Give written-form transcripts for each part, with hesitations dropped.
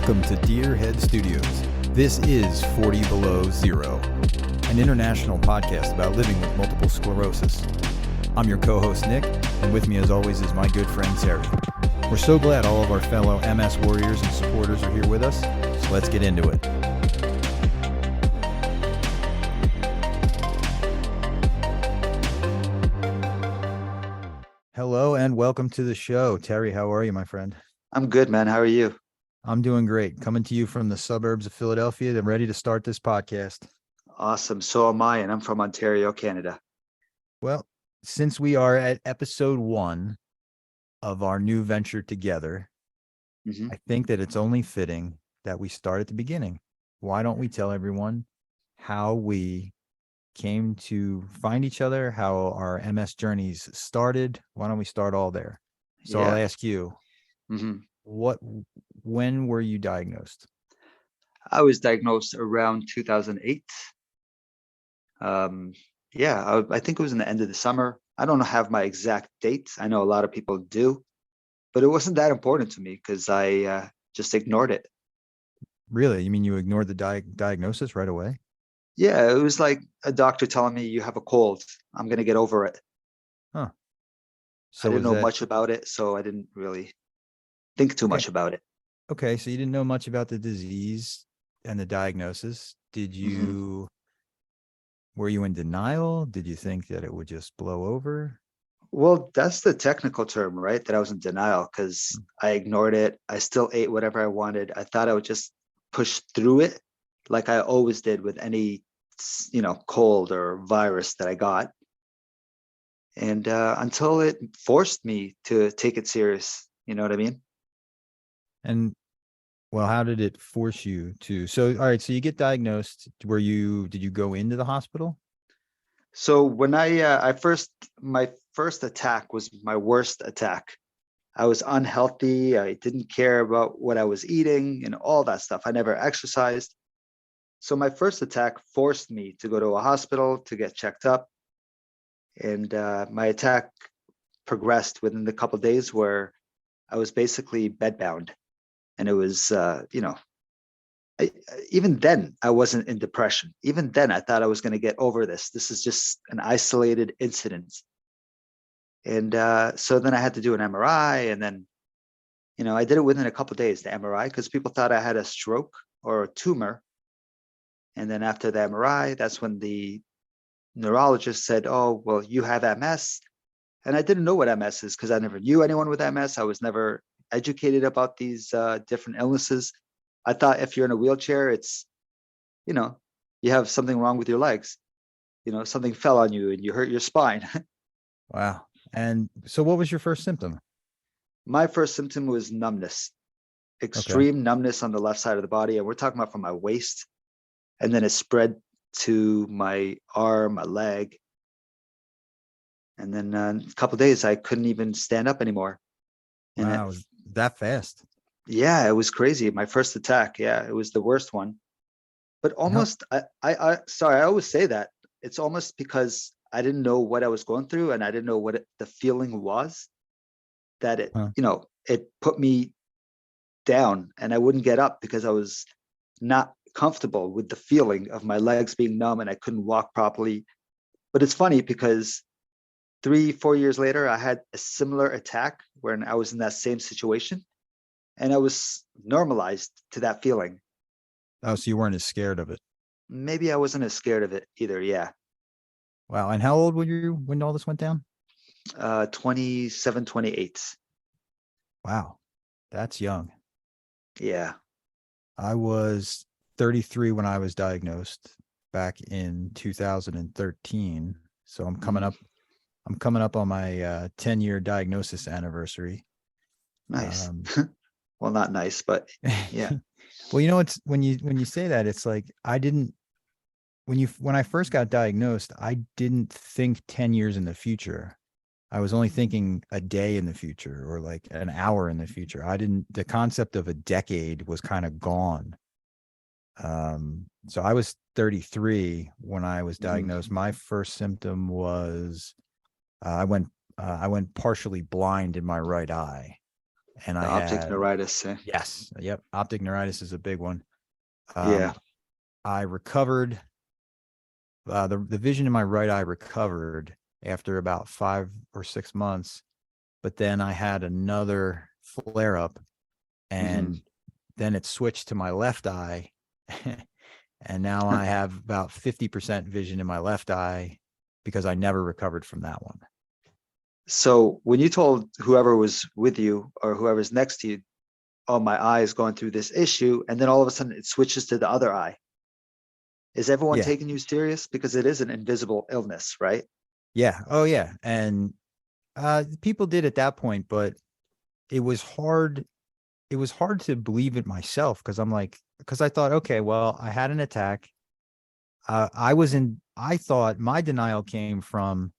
Welcome to Deer Head Studios. This is 40 Below Zero, an international podcast about living with multiple sclerosis. I'm your co-host, Nick, and with me as always is my good friend, Terry. We're so glad all of our fellow MS warriors and supporters are here with us, so let's get into it. Hello and welcome to the show. Terry, how are you, my friend? I'm good, man. How are you? I'm doing great. Coming to you from the suburbs of Philadelphia. I'm ready to start this podcast. Awesome. So am I, and I'm from Ontario, Canada. Well, since we are at episode 1 of our new venture together, I think that it's only fitting that we start at the beginning. Why don't we tell everyone how we came to find each other, how our MS journeys started? Why don't we start all there? So I'll ask you, when were you diagnosed? I was diagnosed around 2008. I think it was in the end of the summer. I don't have my exact dates. I know a lot of people do, but it wasn't that important to me because I just ignored it. Really? You mean you ignored the diagnosis right away? Yeah, it was like a doctor telling me you have a cold. I'm going to get over it. Huh. So I didn't know much about it, so I didn't really think too much about it. Okay, so you didn't know much about the disease and the diagnosis. Did you, were you in denial? Did you think that it would just blow over? Well, that's the technical term, right? That I was in denial because I ignored it. I still ate whatever I wanted. I thought I would just push through it like I always did with any, cold or virus that I got. And until it forced me to take it serious, you know what I mean? And well, how did it force you to? So, all right, so you get diagnosed. Did you go into the hospital? So when my first attack was my worst attack. I was unhealthy. I didn't care about what I was eating and all that stuff. I never exercised. So my first attack forced me to go to a hospital to get checked up. And my attack progressed within a couple of days where I was basically bedbound. And it was, even then I wasn't in depression. Even then I thought I was going to get over this. This is just an isolated incident. And so then I had to do an MRI, and then, I did it within a couple of days, the MRI, because people thought I had a stroke or a tumor. And then after the MRI, that's when the neurologist said, "Oh, well, you have MS." And I didn't know what MS is because I never knew anyone with MS. I was never educated about these different illnesses. I thought if you're in a wheelchair, it's, you have something wrong with your legs. Something fell on you and you hurt your spine. Wow. And so what was your first symptom? My first symptom was numbness, extreme numbness on the left side of the body. And we're talking about from my waist. And then it spread to my arm, my leg. And then a couple of days, I couldn't even stand up anymore. And wow, it was that fast? Yeah, it was crazy. My first attack. Yeah, it was the worst one. But almost, sorry, I always say that. It's almost because I didn't know what I was going through and I didn't know what the feeling was, that it put me down and I wouldn't get up because I was not comfortable with the feeling of my legs being numb and I couldn't walk properly. But it's funny because 3-4 years later, I had a similar attack when I was in that same situation and I was normalized to that feeling. Oh, so you weren't as scared of it? Maybe I wasn't as scared of it either. Yeah. Wow. And how old were you when all this went down? 27, 28. Wow. That's young. Yeah. I was 33 when I was diagnosed back in 2013. So I'm coming up on my 10-year diagnosis anniversary. Nice. Well, not nice, but yeah. Well, it's when you say that, it's like when I first got diagnosed, I didn't think 10 years in the future. I was only thinking a day in the future or like an hour in the future. The concept of a decade was kind of gone. So I was 33 when I was diagnosed. My first symptom was I went partially blind in my right eye. and The I optic had, neuritis. yes, yep, optic neuritis is a big one. Yeah. I recovered, the vision in my right eye recovered after about 5 or 6 months, but then I had another flare up, Hmm. and then it switched to my left eye. And now I have about 50% vision in my left eye because I never recovered from that one. So when you told whoever was with you or whoever's next to you, oh, my eye is going through this issue, and then all of a sudden it switches to the other eye, is everyone Yeah. taking you serious? Because it is an invisible illness, right? Yeah. Oh, yeah. And people did at that point, but it was hard. It was hard to believe it myself because I'm like, because I thought, okay, well, I had an attack. I thought my denial came from,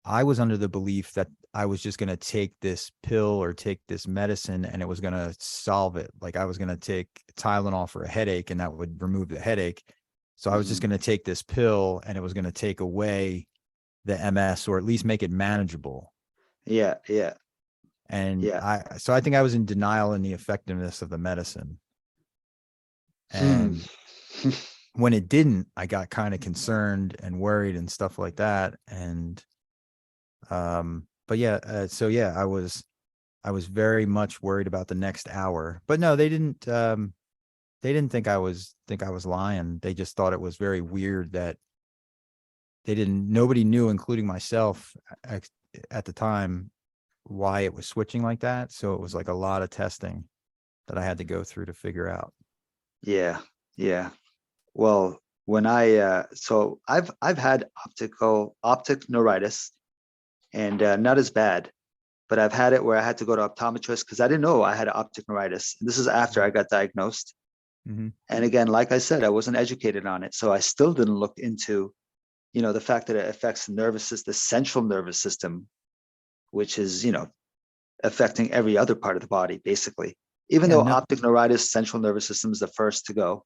I was under the belief that I was just going to take this pill or take this medicine and it was going to solve it. Like I was going to take Tylenol for a headache and that would remove the headache. So I was just Hmm. going to take this pill and it was going to take away the MS or at least make it manageable. Yeah, yeah, And yeah. so I think I was in denial in the effectiveness of the medicine. Hmm. And when it didn't, I got kind of concerned and worried and stuff like that. And, but yeah, so yeah, I was very much worried about the next hour, but no, they didn't think I was lying. They just thought it was very weird that nobody knew, including myself at the time, why it was switching like that. So it was like a lot of testing that I had to go through to figure out. Yeah, yeah. Well, when so I've had optic neuritis, and not as bad, but I've had it where I had to go to optometrist because I didn't know I had optic neuritis. This is after I got diagnosed. Mm-hmm. And again, like I said, I wasn't educated on it, so I still didn't look into, the fact that it affects the nervous system, the central nervous system, which is, affecting every other part of the body, basically. Even Yeah, though no, optic neuritis, central nervous system is the first to go.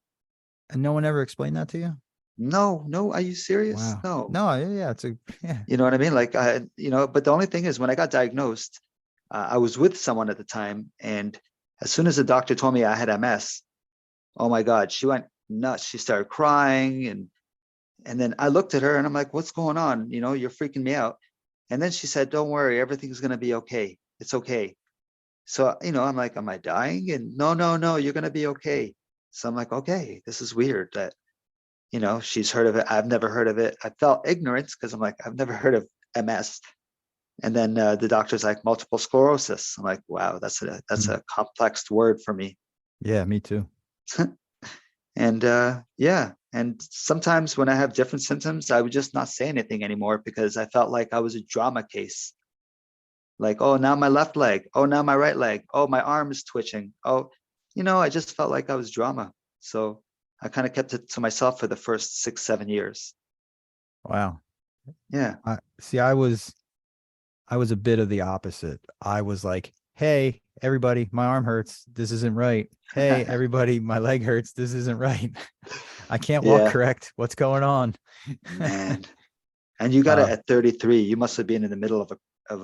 and no one ever explained that to you. No, no, are you serious? Wow. No. No, yeah, it's a yeah. You know what I mean? Like, but the only thing is, when I got diagnosed, I was with someone at the time, and as soon as the doctor told me I had MS, oh my God, she went nuts. She started crying, and then I looked at her and I'm like, what's going on? You're freaking me out. And then she said, don't worry, everything's gonna be okay. It's okay. So, I'm like, am I dying? And no, no, no, you're gonna be okay. So I'm like, okay, this is weird that, she's heard of it. I've never heard of it. I felt ignorance because I'm like, I've never heard of MS. And then the doctor's like, multiple sclerosis. I'm like, wow, that's Mm. a complex word for me. Yeah, me too. And yeah, and sometimes when I have different symptoms, I would just not say anything anymore because I felt like I was a drama case. Like, oh, now my left leg. Oh, now my right leg. Oh, my arm is twitching. Oh, I just felt like I was drama. So I kind of kept it to myself for the first 6, 7 years. Wow. Yeah. I see. I was a bit of the opposite. I was like, hey, everybody, my arm hurts. This isn't right. Hey, everybody, my leg hurts. This isn't right. I can't walk Yeah, correct. What's going on? man. And you got it uh, at 33. You must have been in the middle of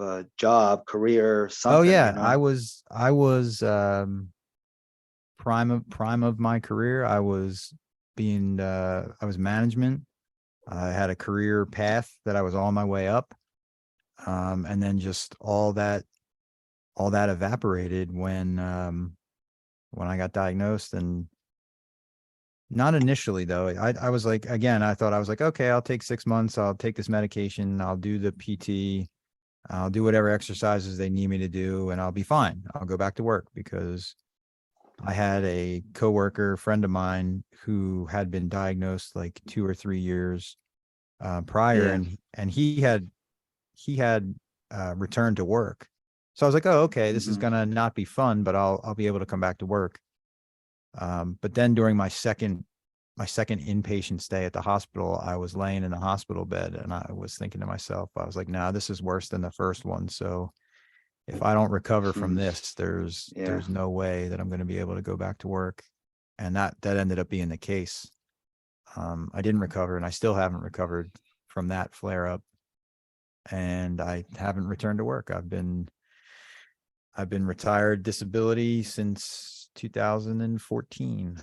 a job, career, oh something, yeah, I was prime of my career. I was management. I had a career path that I was on my way up. And then just all that evaporated when I got diagnosed. And not initially though. I was like, again, I thought I was like, okay, I'll take 6 months, I'll take this medication, I'll do the PT, I'll do whatever exercises they need me to do, and I'll be fine. I'll go back to work because I had a coworker friend of mine who had been diagnosed like 2 or 3 years prior, Yeah. and he had returned to work. So I was like, oh, okay, this is Hmm. gonna not be fun, but I'll be able to come back to work. But then during my second inpatient stay at the hospital, I was laying in the hospital bed and I was thinking to myself, I was like, no, this is worse than the first one. So if I don't recover from Hmm. this, Yeah. there's no way that I'm going to be able to go back to work. And that ended up being the case. I didn't recover and I still haven't recovered from that flare up. And I haven't returned to work. I've been retired disability since 2014.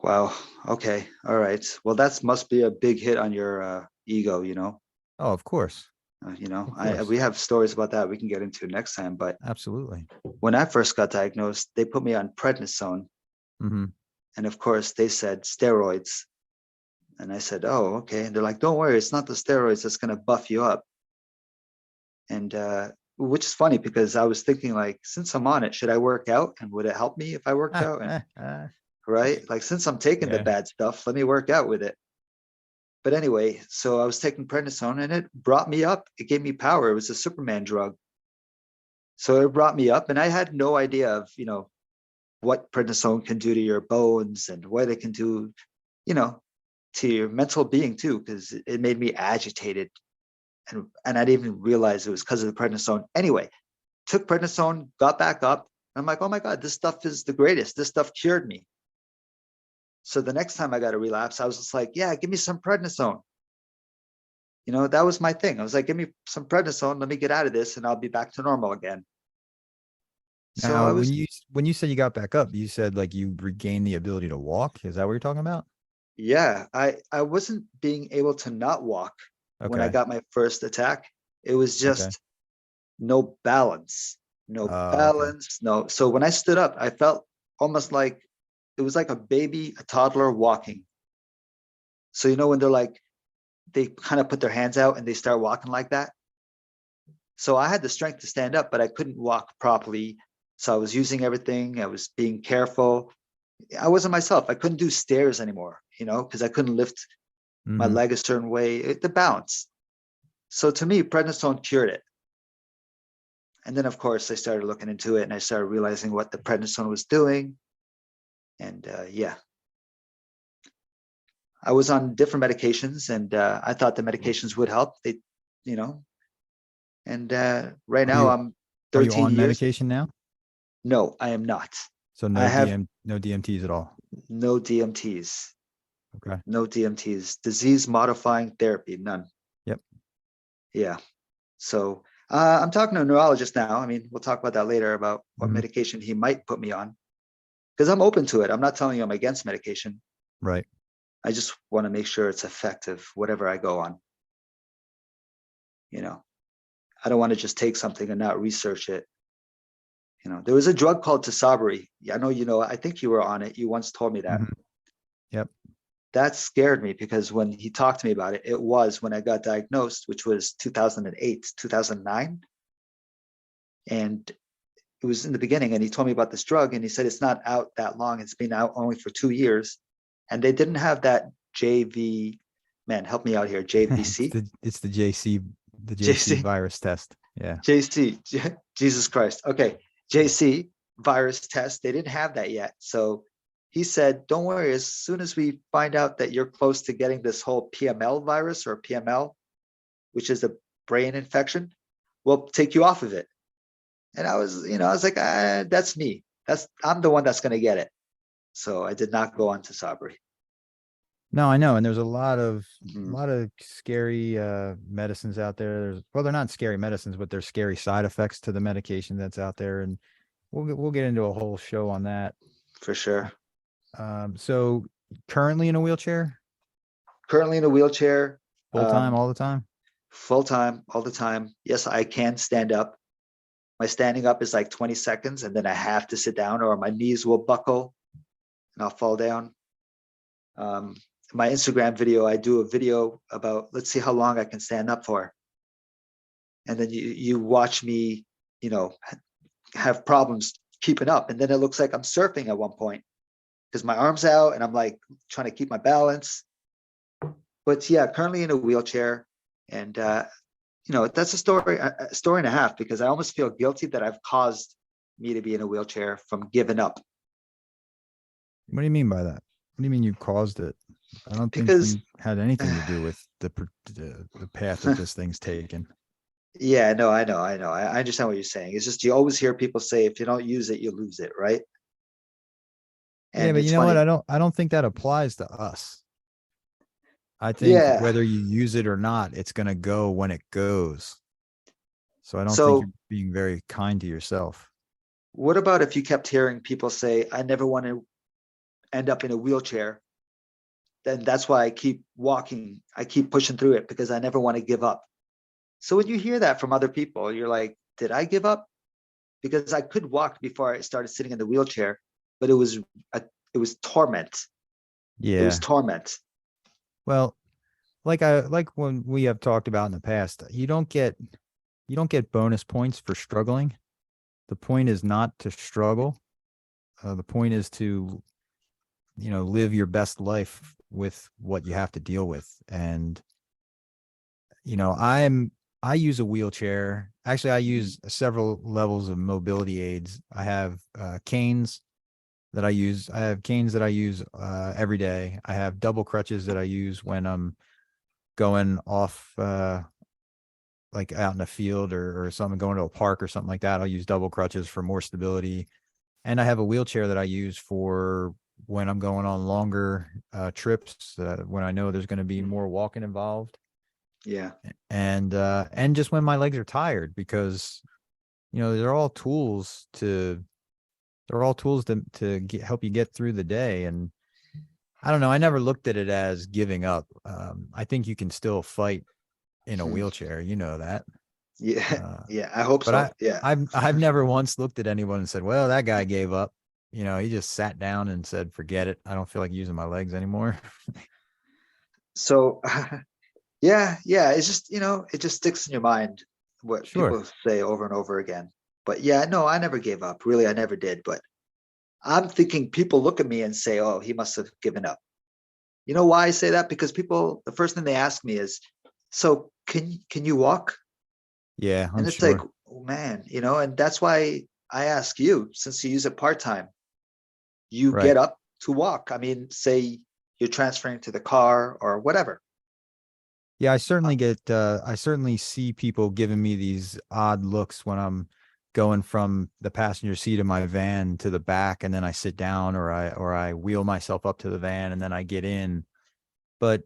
Wow. Okay. All right. Well, that must be a big hit on your ego, you know. Oh, of course. Of I course. we have stories about that we can get into next time. But Absolutely. when I first got diagnosed, they put me on prednisone, Mm-hmm. and of course they said steroids. And I said, "Oh, okay." And they're like, "Don't worry, it's not the steroids that's going to buff you up." And which is funny because I was thinking like, since I'm on it, should I work out? And would it help me if I worked out? And right, like since I'm taking the Yeah. bad stuff, let me work out with it. But anyway, so I was taking prednisone and it brought me up. It gave me power. It was a Superman drug. So it brought me up, and I had no idea of, what prednisone can do to your bones and what it can do, you know, to your mental being too, because it made me agitated. And I didn't even realize it was because of the prednisone. Anyway, took prednisone, got back up. I'm like, oh my God, this stuff is the greatest. This stuff cured me. So the next time I got a relapse, I was just like, yeah, give me some prednisone. That was my thing. I was like, give me some prednisone. Let me get out of this and I'll be back to normal again. So Now, I when was, you said you got back up, you said like you regained the ability to walk. Is that what you're talking about? yeah, I wasn't being able to not walk when I Okay. got my first attack. It was Okay. just no balance, no Oh, okay. balance, no. So when I stood up, I felt almost like it was like a baby, a toddler walking. So, when they're like, they kind of put their hands out and they start walking like that. So I had the strength to stand up, but I couldn't walk properly. So I was using everything. I was being careful. I wasn't myself. I couldn't do stairs anymore, because I couldn't lift my Mm-hmm. leg a certain way. The balance. So to me, prednisone cured it. And then, of course, I started looking into it and I started realizing what the prednisone was doing. And yeah, I was on different medications, and I thought the medications would help. You know, and right Are now you I'm are you 13 on years. medication now? No, I am not. So I have no DMTs at all. no DMTs, Okay. no DMTs, disease modifying therapy, none. Yep. Yeah. So I'm talking to a neurologist now. I mean, we'll talk about that later about what Mm-hmm. medication he might put me on, because I'm open to it. I'm not telling you I'm against medication. Right. I just want to make sure it's effective, whatever I go on. You know, I don't want to just take something and not research it. There was a drug called Tisabri. I know, I think you were on it. You once told me that. Mm-hmm. Yep. That scared me because when he talked to me about it, it was when I got diagnosed, which was 2008, 2009. And it was in the beginning. And he told me about this drug and he said, it's not out that long. It's been out only for 2 years. And they didn't have that JV, man, help me out here. JVC, It's the JC JC, virus test. Yeah. JC, Jesus Christ. Okay. JC virus test. They didn't have that yet. So he said, don't worry. As soon as we find out that you're close to getting this whole PML virus or PML, which is a brain infection, we'll take you off of it. And I was like, that's me. I'm the one that's going to get it. So I did not go on to Sabri. No, I know, and there's a lot of Mhm. scary medicines out there. They're not scary medicines, but there's scary side effects to the medication that's out there, and we'll get into a whole show on that. For sure. So currently in a wheelchair, Currently in a wheelchair, full time, all the time. full time, all the time. Yes, I can stand up. My standing up is like 20 seconds, and then I have to sit down, or my knees will buckle and I'll fall down. Um, my Instagram video, I do a video about, let's see how long I can stand up for. And then you watch me, you know, have problems keeping up. And then it looks like I'm surfing at one point because my arms out and I'm like trying to keep my balance. But yeah, currently in a wheelchair. And that's a story and a half, because I almost feel guilty that I've caused me to be in a wheelchair from giving up. What do you mean by that? What do you mean you caused it? I don't think Because you had anything to do with the path that this thing's taken. yeah, no, I know. I understand what you're saying. It's just you always hear people say if you don't use it, you lose it, right? Yeah, And but you it's know what? funny. I don't think that applies to us. I think Yeah, whether you use it or not, it's gonna go when it goes. So I don't think you're So being very kind to yourself. what about if you kept hearing people say, I never want to end up in a wheelchair? Then that's why I keep walking. I keep pushing through it because I never want to give up. So when you hear that from other people, you're like, did I give up? Because I could walk before I started sitting in the wheelchair, but it was torment. It was Yeah. torment. Well, like when we have talked about in the past, you don't get bonus points for struggling. The point is not to struggle. The point is to, live your best life with what you have to deal with. And, I use a wheelchair. Actually, I use several levels of mobility aids. I have canes that I use. I have canes that I use every day. I have double crutches that I use when I'm going off, like out in the field or something, going to a park or something like that. I'll use double crutches for more stability. And I have a wheelchair that I use for when I'm going on longer trips, when I know there's going to be more walking involved, Yeah. and just when my legs are tired, because they're all tools to help you get through the day. And I don't know, I never looked at it as giving up. I think you can still fight in a Hmm. wheelchair, you know that. Yeah. Uh, Yeah. I hope but so. Yeah. I've never once looked at anyone and said, well, that guy gave up. He just sat down and said, forget it. I don't feel like using my legs anymore. So yeah, yeah. It's just, it just sticks in your mind what Sure. people say over and over again. But yeah, no, I never gave up. Really, I never did. But I'm thinking people look at me and say, oh, he must have given up. You know why I say that? Because people, the first thing they ask me is, so can you walk? Yeah, I'm And it's like, sure. oh, man, and that's why I ask you, since you use it part-time, you Right. get up to walk. I mean, say you're transferring to the car or whatever. Yeah, I certainly see people giving me these odd looks when I'm going from the passenger seat of my van to the back, and then I sit down, or I wheel myself up to the van and then I get in. But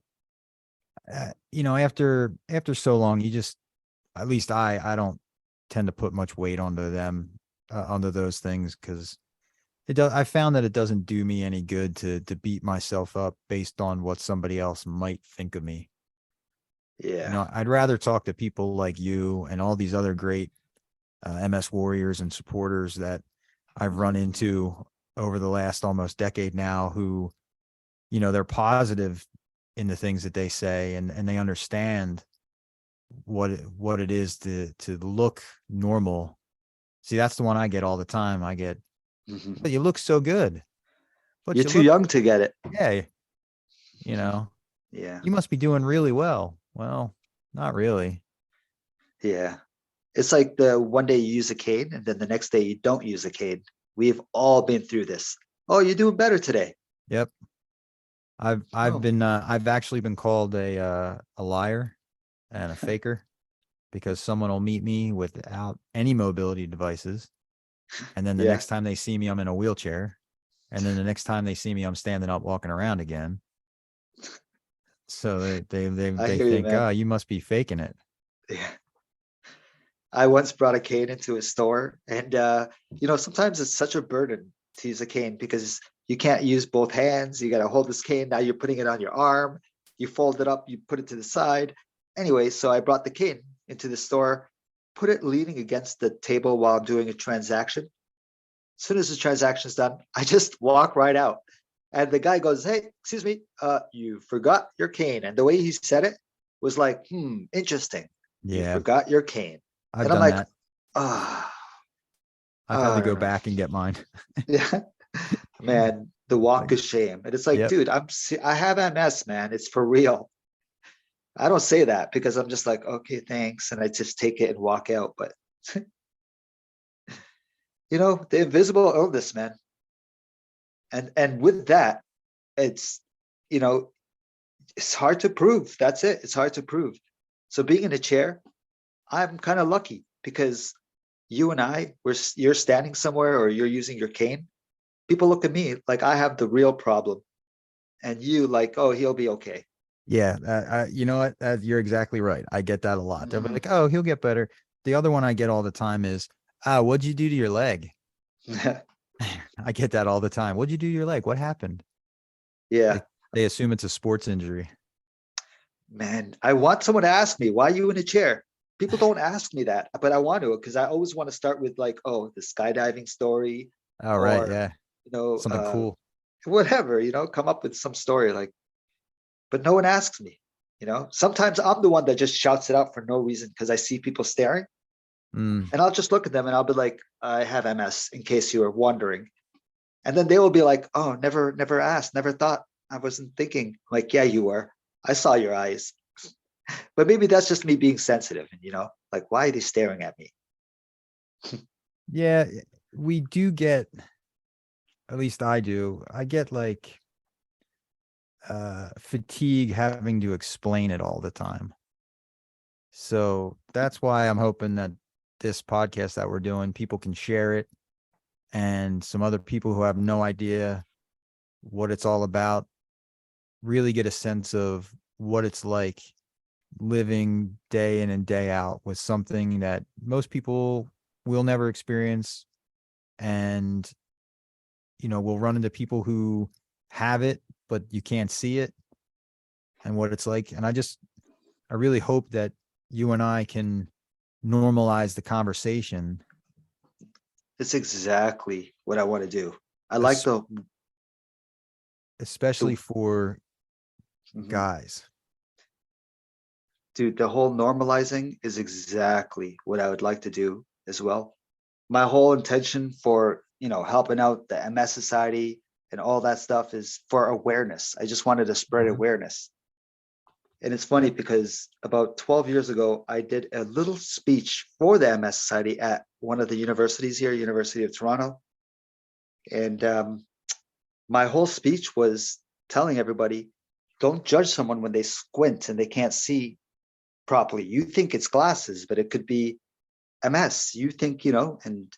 after so long, you just, at least I don't tend to put much weight onto them, onto those things, because I found that it doesn't do me any good to beat myself up based on what somebody else might think of me. Yeah. I'd rather talk to people like you and all these other great MS warriors and supporters that I've run Mhm. into over the last almost decade now, who, they're positive in the things that they say, and they understand what it is to look normal. See, that's the one I get all the time. I get, Mhm. but you look so good. But You're you too look, young to get it. yeah, you know, Yeah. you must be doing really well. Well, not really. Yeah. It's like the one day you use a cane and then the next day you don't use a cane. We've all been through this. Oh, you're doing better today. Yep. Oh, I've actually been called a liar and a faker, because someone will meet me without any mobility devices, and then the yeah. next time they see me, I'm in a wheelchair, and then the next time they see me, I'm standing up walking around again. So I they hear you, think, man. oh, you must be faking it. Yeah. I once brought a cane into a store, and sometimes it's such a burden to use a cane because you can't use both hands. You got to hold this cane. Now you're putting it on your arm. You fold it up, you put it to the side. Anyway, so I brought the cane into the store, put it leaning against the table while I'm doing a transaction. As soon as the transaction's done, I just walk right out. And the guy goes, hey, excuse me, you forgot your cane. And the way he said it was like, interesting. You Yeah, forgot your cane. I've And I'm done like, that. ah, I've had to I go don't know. back and get mine. Yeah, man, the walk Like, of shame. And it's like, yep. dude, I have MS, man. It's for real. I don't say that because I'm just like, okay, thanks. And I just take it and walk out. But, the invisible illness, man. And with that, it's, you know, it's hard to prove. That's it. It's hard to prove. So being in a chair, I'm kind of lucky because you and you're standing somewhere or you're using your cane. People look at me like I have the real problem, and you like, oh, he'll be okay. Yeah, you know what? You're exactly right. I get that a lot. They're Mhm. like, "Oh, he'll get better." the other one I get all the time is, what'd you do to your leg? I get that all the time. What'd you do to your leg? What happened? Yeah, They assume it's a sports injury. man, I want someone to ask me, why are you in a chair? People don't ask me that, but I want to, because I always want to start with like, oh, the skydiving story, All right. or, Yeah. you know, Something cool. whatever, come up with some story like, but no one asks me, sometimes I'm the one that just shouts it out for no reason because I see people staring, Mm. and I'll just look at them and I'll be like, I have MS, in case you were wondering. And then they will be like, oh, never asked, never thought. I wasn't thinking. Like, yeah, you were. I saw your eyes. But maybe that's just me being sensitive, and like, why are they staring at me? Yeah. We do get, at least I do. I get like fatigue having to explain it all the time. So that's why I'm hoping that this podcast that we're doing, people can share it, and some other people who have no idea what it's all about really get a sense of what it's like living day in and day out with something that most people will never experience. And, we'll run into people who have it, but you can't see it and what it's like. And I really hope that you and I can normalize the conversation, It's exactly what I want to do. I like es- the especially for Mhm. guys. Dude, the whole normalizing is exactly what I would like to do as well. My whole intention for, helping out the MS Society and all that stuff is for awareness. I just wanted to spread Mhm. awareness. And it's funny because about 12 years ago, I did a little speech for the MS Society at one of the universities here, University of Toronto. And my whole speech was telling everybody, don't judge someone when they squint and they can't see properly. You think it's glasses, but it could be MS. You think, and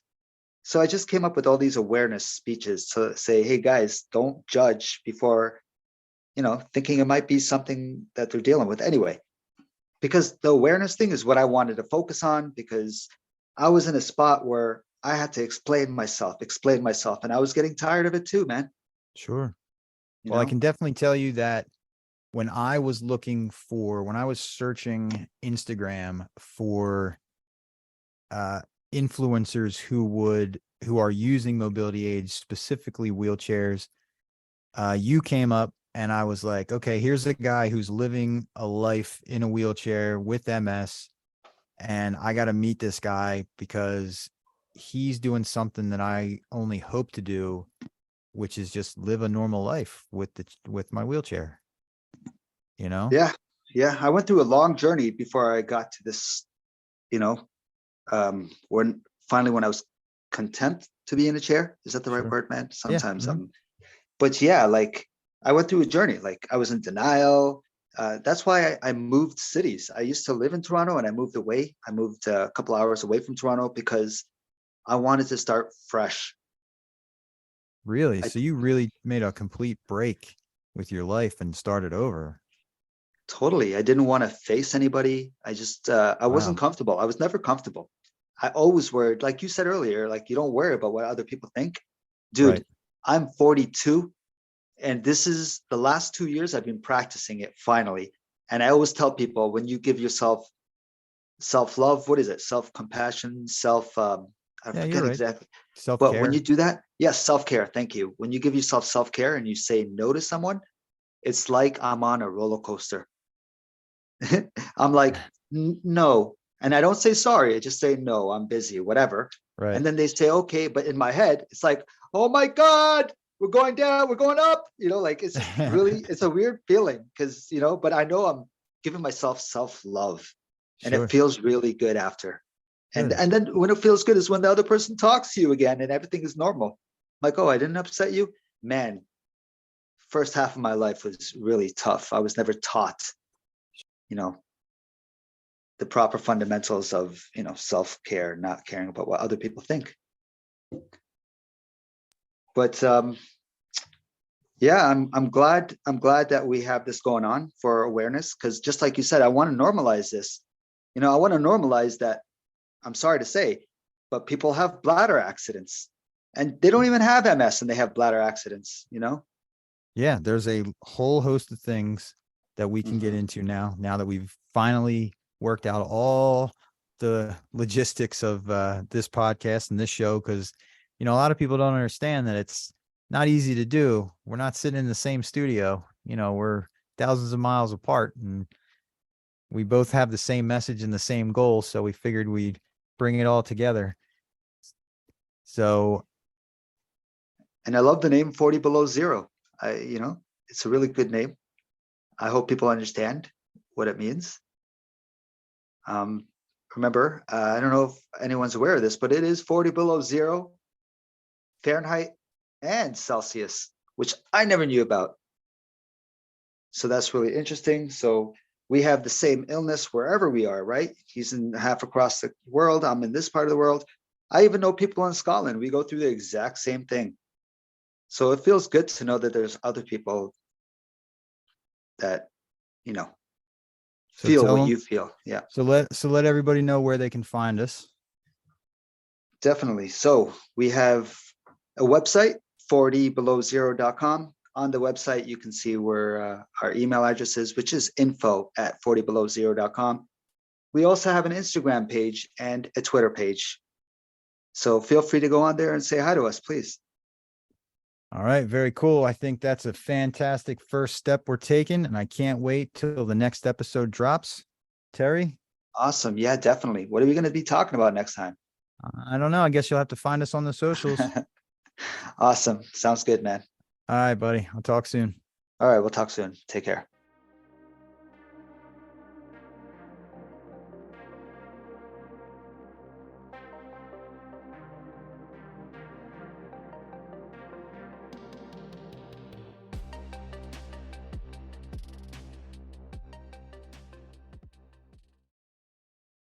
so I just came up with all these awareness speeches to say, hey guys, don't judge before, thinking it might be something that they're dealing with anyway. Because the awareness thing is what I wanted to focus on, because I was in a spot where I had to explain myself, and I was getting tired of it too, man. Sure. You Well, I know? can definitely tell you that when I was when I was searching Instagram for uh, influencers who are using mobility aids, specifically wheelchairs, you came up, and I was like, okay, here's a guy who's living a life in a wheelchair with MS, and I got to meet this guy because he's doing something that I only hope to do, which is just live a normal life with my wheelchair, you know? Yeah. Yeah. I went through a long journey before I got to this, you know, when finally, when I was content to be in a chair. Is that the right Sure. word, man? Yeah. Sometimes Mhm. but yeah, like I went through a journey. Like I was in denial. That's why I moved cities. I used to live in Toronto and I moved away. I moved a couple hours away from Toronto because I wanted to start fresh. Really? I So you really made a complete break with your life and started over. totally, I didn't want to face anybody. I wasn't Wow. comfortable. I was never comfortable. I always worried, like you said earlier, like you don't worry about what other people think. Right. Dude, I'm 42. And this is the last 2 years I've been practicing it finally. And I always tell people, when you give yourself self-love, what is it? Self-compassion, I Yeah, you're forget right. exactly. But when you Self-care. do that, yes, self-care. Thank you. When you give yourself self-care and you say no to someone, it's like I'm on a roller coaster. I'm like, No. And I don't say sorry. I just say, no, I'm busy, whatever. Right. And then they say, okay. But in my head, it's like, oh my God, we're going down, we're going up. Like it's really, it's a weird feeling because, but I know I'm giving myself self-love, and it Sure. feels really good after. And Good. and then when it feels good is when the other person talks to you again and everything is normal. Like, oh, I didn't upset you. Man, first half of my life was really tough. I was never taught, you know, the proper fundamentals of, self-care, not caring about what other people think. But yeah, I'm glad that we have this going on for awareness, because just like you said, I want to normalize this. I want to normalize that I'm sorry to say, but people have bladder accidents and they don't even have MS and they have bladder accidents, you know? Yeah, there's a whole host of things that we can get Mhm. into now that we've finally worked out all the logistics of this podcast and this show. Because, a lot of people don't understand that it's not easy to do. We're not sitting in the same studio. We're thousands of miles apart, and we both have the same message and the same goal. So we figured we'd bring it all together. So, And I love the name 40 Below Zero. It's a really good name. I hope people understand what it means. Remember, I don't know if anyone's aware of this, but it is 40 below zero Fahrenheit and Celsius, which I never knew about. So that's really interesting. So we have the same illness wherever we are, right? He's in half across the world. I'm in this part of the world. I even know people in Scotland. We go through the exact same thing. So it feels good to know that there's other people that, so feel tell what them. you feel. Yeah, So let everybody know where they can find us. definitely. So we have a website, 40belowzero.com. On the website, you can see where our email address is, which is info@40belowzero.com. We also have an Instagram page and a Twitter page. So feel free to go on there and say hi to us, please. All right, very cool. I think that's a fantastic first step we're taking, and I can't wait till the next episode drops. Terry? Awesome. Yeah, definitely. What are we going to be talking about next time? I don't know. I guess you'll have to find us on the socials. Awesome. Sounds good, man. All right, buddy. I'll talk soon. All right, we'll talk soon. Take care.